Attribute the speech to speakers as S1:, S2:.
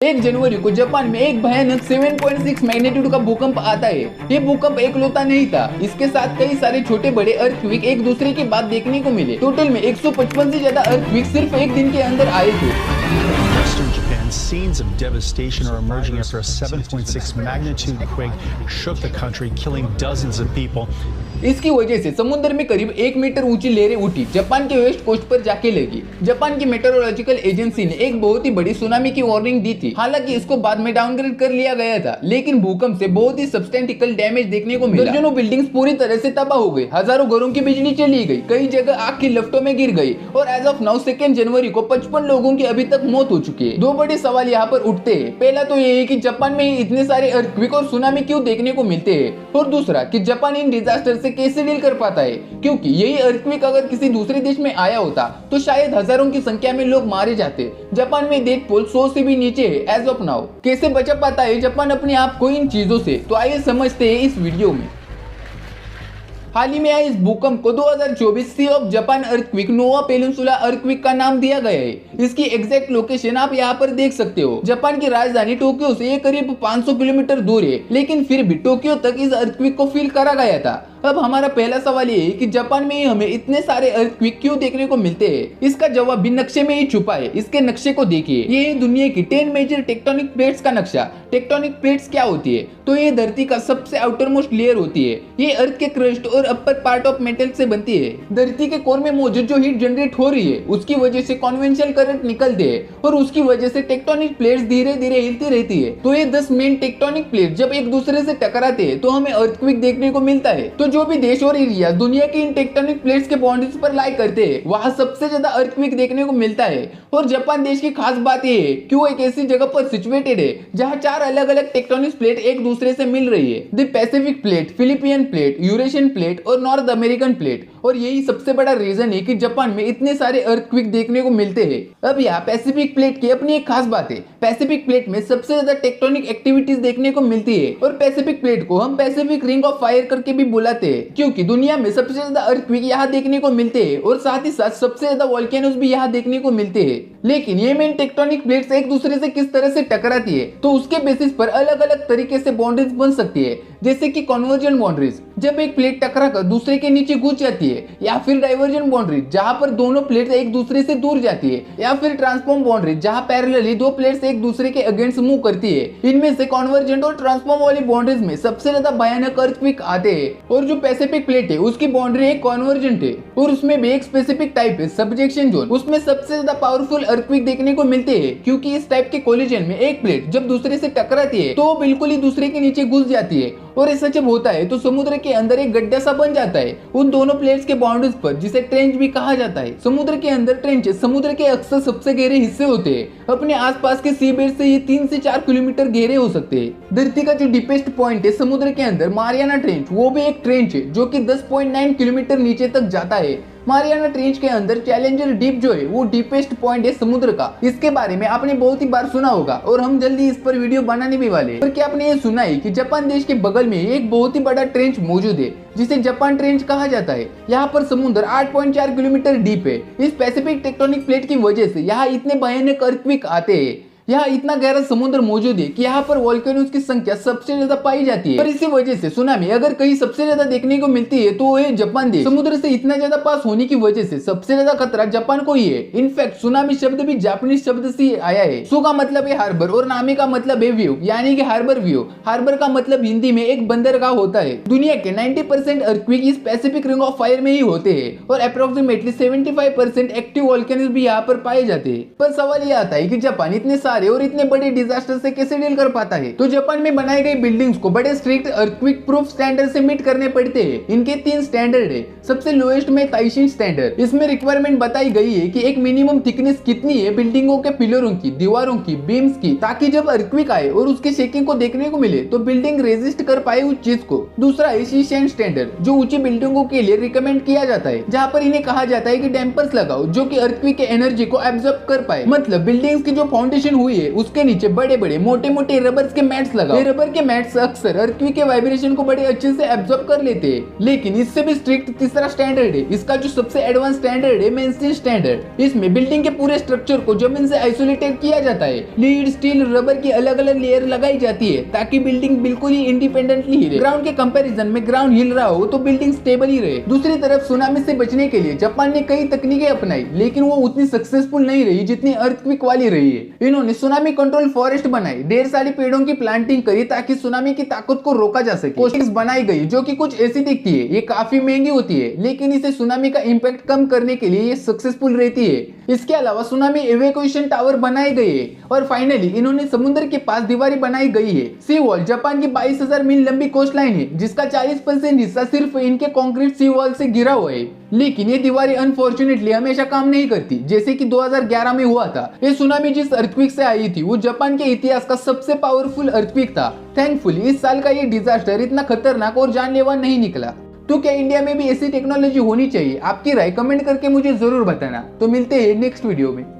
S1: 1 जनवरी को जापान में एक भयानक 7.6 मैग्नीट्यूड का भूकंप आता है। ये भूकंप एकलौता नहीं था, इसके साथ कई सारे छोटे बड़े अर्थक्वेक एक दूसरे के बाद देखने को मिले। टोटल में 155 से ज्यादा अर्थक्वेक सिर्फ एक दिन के अंदर आए थे।
S2: Western Japan, scenes of devastation are emerging after a 7.6 magnitude quake shook the country, killing dozens of people.
S1: इसकी वजह से समुद्र में करीब 1 मीटर ऊंची लहरें उठी, जापान के वेस्ट कोस्ट पर जाके लगी। जापान की मेट्रोलॉजिकल एजेंसी ने एक बहुत ही बड़ी सुनामी की वार्निंग दी थी। हालांकि इसको बाद में डाउनग्रेड कर लिया गया था, लेकिन भूकंप से बहुत ही सब्सटेंटिकल डैमेज देखने को मिला। दर्जनों बिल्डिंग्स पूरी तरह से तबाह हो गई, हजारों घरों की बिजली चली गई, कई जगह आग की लपटों में गिर गई और एज ऑफ नाउ 2 जनवरी को 55 लोगों की अभी तक मौत हो चुकी है। 2 बड़े सवाल यहाँ पर उठते हैं। पहला तो ये है कि जापान में इतने सारे अर्थक्वेक और सुनामी क्यों देखने को मिलते हैं, और दूसरा कि जापान इन डिजास्टर से कैसे डील कर पाता है, क्योंकि यही अर्थक्वेक अगर किसी दूसरे देश में आया होता तो शायद हजारों की संख्या में लोग मारे जाते। जापान में डेथ टोल 100 से भी नीचे है एज ऑफ नाउ। कैसे बचा पाता है जापान अपने आप को इन चीजों से, तो आइए समझते हैं इस वीडियो में। हाल ही में आए इस भूकंप को 2024 sea of Japan earthquake Noto peninsula earthquake का नाम दिया गया है। इसकी एग्जैक्ट लोकेशन आप यहाँ पर देख सकते हो। जापान की राजधानी टोक्यो से ये करीब 500 किलोमीटर दूर है, लेकिन फिर भी टोक्यो तक इस अर्थक्वेक को फील करा गया था। अब हमारा पहला सवाल ये है कि जापान में हमें इतने सारे अर्थक्वेक क्यों देखने को मिलते हैं। इसका जवाब भी नक्शे में ही छुपा है। इसके नक्शे को देखिए, ये है दुनिया की 10 मेजर टेक्टोनिक प्लेट्स का नक्शा। टेक्टोनिक प्लेट्स क्या होती है, तो ये धरती का सबसे आउटर मोस्ट लेयर होती है। ये अर्थ के क्रस्ट और अपर पार्ट ऑफ मेटल से बनती है। धरती के कोर में मौजूद जो हीट जनरेट हो रही है, उसकी वजह से कन्वेंशनल करंट निकलते हैं और उसकी वजह से टेक्टोनिक प्लेट्स धीरे धीरे हिलती रहती है। तो ये 10 मेन टेक्टोनिक प्लेट जब एक दूसरे से टकराते हैं तो हमें अर्थक्वेक देखने को मिलता है। तो जो भी देश और एरिया दुनिया के इन टेक्टोनिक प्लेट्स के बाउंड्रीज पर लाई करते हैं, वहां सबसे ज्यादा अर्थक्वेक देखने को मिलता है। और जापान देश की खास बात यह है कि वो एक ऐसी जगह पर सिचुएटेड है जहां 4 अलग अलग टेक्टोनिक प्लेट एक दूसरे से मिल रही है। The Pacific plate, Philippian plate, Eurasian plate और नॉर्थ अमेरिकन प्लेट। और यही सबसे बड़ा रीजन है कि जापान में इतने सारे अर्थक्वेक देखने को मिलते हैं। अब यहाँ पैसिफिक प्लेट की अपनी एक खास बात है। पैसिफिक प्लेट में सबसे ज्यादा टेक्टोनिक एक्टिविटीज देखने को मिलती है और पैसिफिक प्लेट को हम पैसिफिक रिंग ऑफ फायर करके भी बुलाते हैं, क्योंकि दुनिया में सबसे ज्यादा अर्थक्वेक यहाँ देखने को मिलते हैं और साथ ही साथ सबसे ज्यादा वोल्केनोज भी यहाँ देखने को मिलते हैं। लेकिन ये मेन टेक्टोनिक प्लेट्स एक दूसरे से किस तरह से टकराती है, तो उसके बेसिस पर अलग अलग तरीके से बाउंड्रीज बन सकती है, जैसे कि कन्वर्जन बाउंड्रीज, जब एक प्लेट टकराकर दूसरे के नीचे घुस जाती है, या फिर डाइवर्जन बाउंड्रीज, जहां पर दोनों प्लेट्स एक दूसरे से दूर जाती है, या फिर ट्रांसफॉर्म बाउंड्रीज, जहां पैरेलली 2 प्लेट्स एक दूसरे के अगेंस्ट मूव करती है। इनमें से कन्वर्जेंट और ट्रांसफॉर्म वाली बाउंड्रीज में सबसे ज्यादा भयानक अर्थक्वेक आते हैं। और जो पैसिफिक प्लेट है उसकी बाउंड्री एक कन्वर्जेंट है और उसमें भी एक स्पेसिफिक टाइप है, सबजेक्शन जोन। उसमें सबसे ज्यादा पावरफुल अर्थक्वेक देखने को मिलते हैं, क्योंकि इस टाइप के कोलिजन में एक प्लेट जब दूसरे से टकराती है तो वो बिल्कुल ही दूसरे के नीचे घुस जाती है। और ऐसा जब होता है तो समुद्र के अंदर एक गड्ढा सा बन जाता है उन दोनों प्लेट्स के बाउंड्रीज पर, जिसे ट्रेंच भी कहा जाता है। समुद्र के अंदर ट्रेंचेस समुद्र के अक्सर सबसे गहरे हिस्से होते हैं। अपने आसपास के सी बेड से ये 3 से 4 किलोमीटर गहरे हो सकते हैं। धरती का जो डीपेस्ट पॉइंट है समुद्र के अंदर, मारियाना ट्रेंच, वो भी एक ट्रेंच है जो कि 10.9 किलोमीटर नीचे तक जाता है। मारियाना ट्रेंच के अंदर चैलेंजर डीप जो है वो डीपेस्ट पॉइंट है समुद्र का। इसके बारे में आपने बहुत ही बार सुना होगा और हम जल्दी इस पर वीडियो बनाने भी वाले हैं। पर क्या आपने ये सुना है कि जापान देश के बगल में एक बहुत ही बड़ा ट्रेंच मौजूद है जिसे जापान ट्रेंच कहा जाता है। यहाँ पर समुद्र 8.4 किलोमीटर डीप है। इस पैसिफिक टेक्टोनिक प्लेट की वजह से यहाँ इतने भयानक अर्थक्वेक आते हैं। यहाँ इतना गहरा समुद्र मौजूद है कि यहाँ पर वोल्केनोज की संख्या सबसे ज्यादा पाई जाती है। और इसी वजह से सुनामी अगर कहीं सबसे ज्यादा देखने को मिलती है तो वो है जापान देश। समुद्र से इतना ज्यादा पास होने की वजह से सबसे ज्यादा खतरा जापान को ही है। इनफैक्ट सुनामी शब्द भी जापानीज शब्द से आया है। सु का मतलब है हार्बर और नामी का मतलब है व्यू, यानी कि हार्बर व्यू। हार्बर का मतलब हिंदी में एक बंदरगाह होता है। दुनिया के 90% अर्थक्वेक इस पैसिफिक रिंग ऑफ फायर में ही होते हैं और अप्रोक्सीमेटली 75% एक्टिव वोल्केनोज भी यहाँ पर पाए जाते हैं। पर सवाल यह आता है कि जापान इतने और इतने बड़े डिजास्टर से कैसे डील कर पाता है। तो जापान में बनाई गई बिल्डिंग्स को बड़े स्ट्रिक्ट अर्थक्वेक प्रूफ स्टैंडर्ड से मीट करने पड़ते हैं। इनके 3 स्टैंडर्ड है। सबसे लोएस्ट में ताइशिन स्टैंडर्ड। इसमें रिक्वायरमेंट बताई गई है कि एक मिनिमम थिकनेस कितनी है बिल्डिंगों के पिलरों की, दीवारों की, बीम्स की, ताकि जब अर्थक्वेक आए और उसके शेकिंग को देखने को मिले तो बिल्डिंग रेजिस्ट कर पाए उस चीज को। दूसरा है शीशेन स्टैंडर्ड, जो ऊंची बिल्डिंगों के लिए रिकमेंड किया जाता है, जहाँ पर इन्हें कहा जाता है कि डैम्पर्स लगाओ जो कि अर्थक्वेक के एनर्जी को एब्जॉर्ब कर पाए। मतलब बिल्डिंग्स की जो फाउंडेशन हुई हुई है उसके नीचे बड़े बड़े मोटे मोटे रबर के मैट्स लगा। ये रबर के मैट्स अक्सर अर्थक्वेक के वाइब्रेशन को बड़े अच्छे से एब्जॉर्ब कर लेते हैं। लेकिन इससे भी स्ट्रिक्ट तीसरा स्टैंडर्ड है, इसका जो सबसे एडवांस स्टैंडर्ड है मेंस्टीन स्टैंडर्ड। इसमें बिल्डिंग के पूरे स्ट्रक्चर को जमीन से आइसोलेटेड किया जाता है। लीड, स्टील, रबर की अलग अलग लेयर लगाई जाती है ताकि बिल्डिंग बिल्कुल ही इंडिपेंडेंटली हिले। ग्राउंड के कंपैरिजन में ग्राउंड हिल रहा हो तो बिल्डिंग स्टेबल ही रहे। दूसरी तरफ सुनामी से बचने के लिए जापान ने कई तकनीकें अपनाई, लेकिन वो उतनी सक्सेसफुल नहीं रही जितनी अर्थक्वेक वाली रही है। इन्होंने सुनामी कंट्रोल फॉरेस्ट बनाई, ढेर सारी पेड़ों की प्लांटिंग करी ताकि सुनामी की ताकत को रोका जा सके। कोस्टिंग्स बनाई गई जो कि कुछ ऐसी दिखती है, ये काफी महंगी होती है, लेकिन इसे सुनामी का इंपैक्ट कम करने के लिए ये सक्सेसफुल रहती है। इसके अलावा सुनामी इवैक्यूएशन टावर बनाए गए हैं और फाइनली इन्होंने समुद्र के पास दीवारें बनाई गई है। सी वॉल जापान की 22,000 मील लंबी कोस्ट लाइन है, जिसका 40% हिस्सा सिर्फ इनके कंक्रीट सी वॉल से घिरा हुआ है। लेकिन ये दीवारें अनफॉर्चुनेटली हमेशा काम नहीं करती, जैसे कि 2011 में हुआ था। ये सुनामी जिस अर्थक्वेक से आई थी वो जापान के इतिहास का सबसे पावरफुल अर्थक्वेक था। थैंकफुली इस साल का ये डिजास्टर इतना खतरनाक और जानलेवा नहीं निकला। तो क्या इंडिया में भी ऐसी टेक्नोलॉजी होनी चाहिए? आपकी राय कमेंट करके मुझे जरूर बताना। तो मिलते हैं नेक्स्ट वीडियो में।